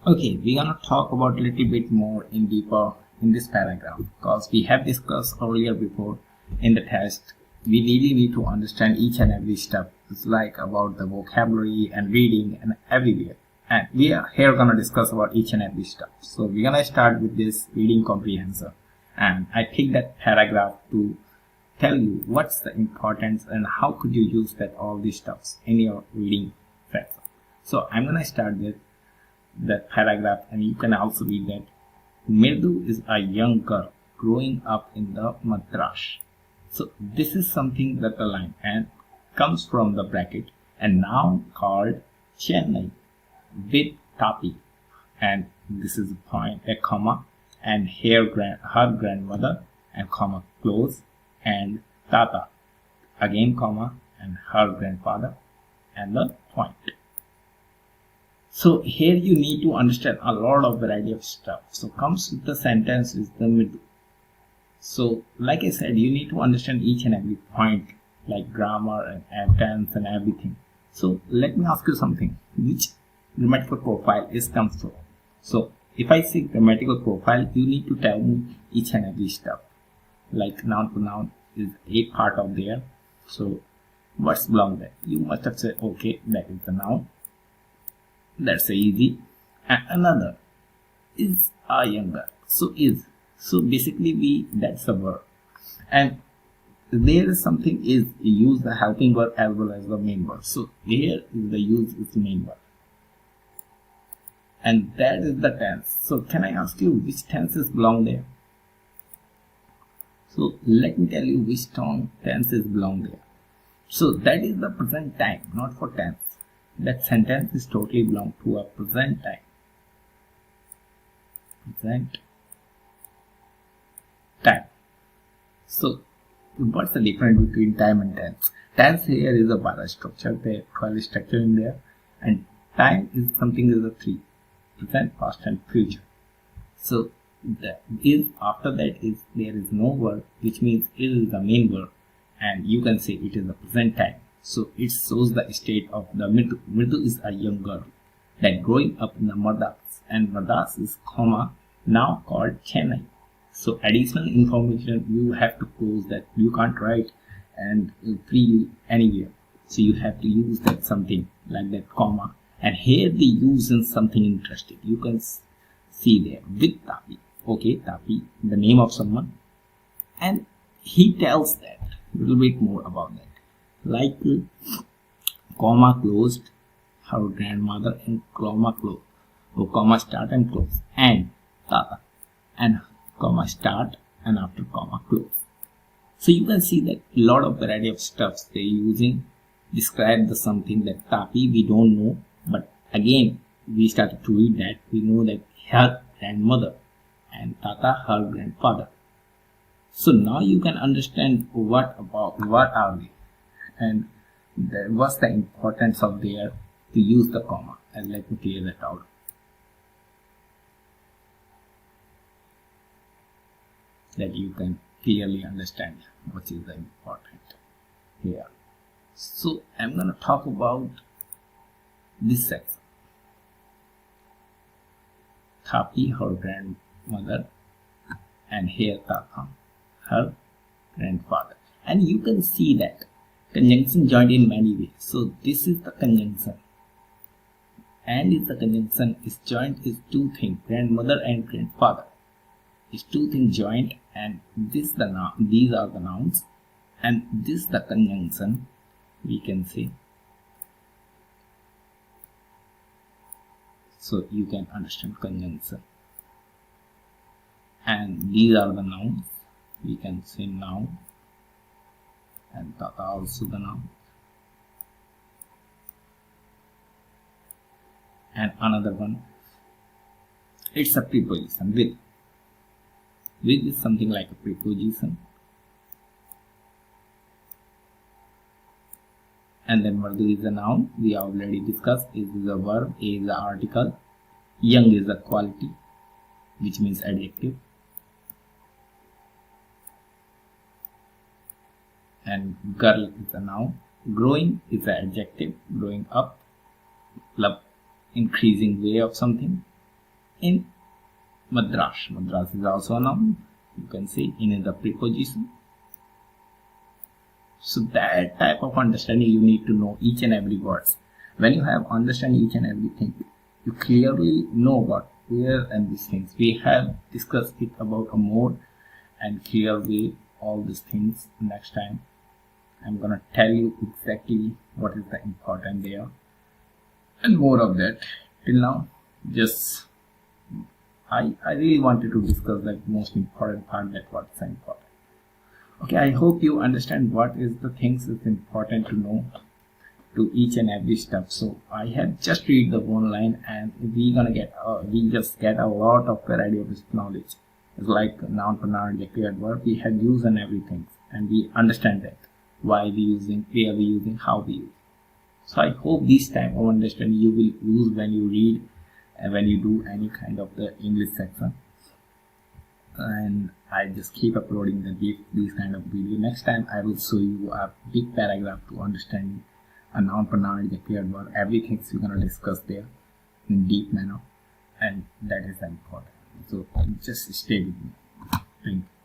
Okay, we're gonna talk about a little bit more in deeper in this paragraph because we have discussed earlier before in the test. We really need to understand each and every step. It's like about the vocabulary and reading and everywhere. And we are here gonna discuss about each and every step. So we're gonna start with this reading comprehension. And I picked that paragraph to tell you what's the importance and how could you use that all these stuffs in your reading fraction. So I'm gonna start with that paragraph, and you can also read that Mirdu is a young girl growing up in the Madras. So this is something that the line and comes from the bracket and now called Chennai with Tapi, and this is a point, a comma, and her grandmother and comma close, and Tata again comma, and her grandfather and the point. So here you need to understand a lot of variety of stuff. So comes with the sentence is the middle. So like I said, you need to understand each and every point like grammar and tense and everything. So let me ask you something. Which grammatical profile is comes from? So if I say grammatical profile, you need to tell me each and every stuff. Like noun to noun is a part of there. So what's belong there? You must have said okay, that is the noun. That's easy. And another is a younger. So is. So basically that's the verb. And there is something is use the helping verb as well as the main verb. So here is the use is the main verb. And that is the tense. So can I ask you which tenses belong there? So let me tell you which tenses belong there. So that is the present time, not for tense. That sentence is totally belong to a present time. Present time. So what's the difference between time and tense? Tense here is a para structure, the 12 structure in there, and time is something is a 3, present, past and future. So the is after that is there is no verb, which means is the main verb, and you can say it is the present time. So it shows the state of the Mirdu. Mirdu is a young girl that growing up in the Madras, and Madras is comma now called Chennai. So additional information you have to close that you can't write and freely anywhere. So you have to use that something like that comma, and here they use in something interesting. You can see there with Tapi. Okay, Tapi, the name of someone, and he tells that a little bit more about that. Like comma closed, her grandmother, and comma close, or comma start and close, and Tata, and comma start and after comma close. So you can see that a lot of variety of stuffs they're using describe the something that Tapi we don't know, but again we started to read that we know that her grandmother and Tata her grandfather. So now you can understand what are they, and what's the importance of there to use the comma, and let me clear that out. That you can clearly understand what is the important here. So I'm going to talk about this section. Tapi, her grandmother, and here Tata, her grandfather. And you can see that conjunction joined in many ways. So this is the conjunction, and is the conjunction is joined is two things, grandmother and grandfather is two things joined, and this the noun, these are the nouns, and this the conjunction we can say. So you can understand conjunction, and these are the nouns, we can say noun, and Tata also the noun, and another one it's a preposition. With is something like a preposition, and then Mirdu is a noun we already discussed, is a verb, A is the article, young is a quality which means adjective, and girl is a noun, growing is an adjective, growing up, increasing way of something, in Madras. Madras is also a noun. You can say in the preposition. So that type of understanding, you need to know each and every words. When you have understand each and everything, you clearly know about where and these things. We have discussed it about a more and clear way, all these things. Next time I'm gonna tell you exactly what is the important there and more of that. Till now, just I really wanted to discuss the most important part, that what's important. Okay, I hope you understand what is the things is important to know to each and every step. So I have just read the one line, and we just get a lot of variety of this knowledge. It's like noun, pronoun, adjective, adverb. We have used and everything, and we understand that why we using, where we using, how we use. So I hope this type of understanding you will use when you read and when you do any kind of the English section. And I just keep uploading these kind of video. Next time I will show you a big paragraph to understand a noun, pronoun, adjective, adverb. Everything we're gonna discuss there in deep manner, and that is important. So just stay with me. Thank you.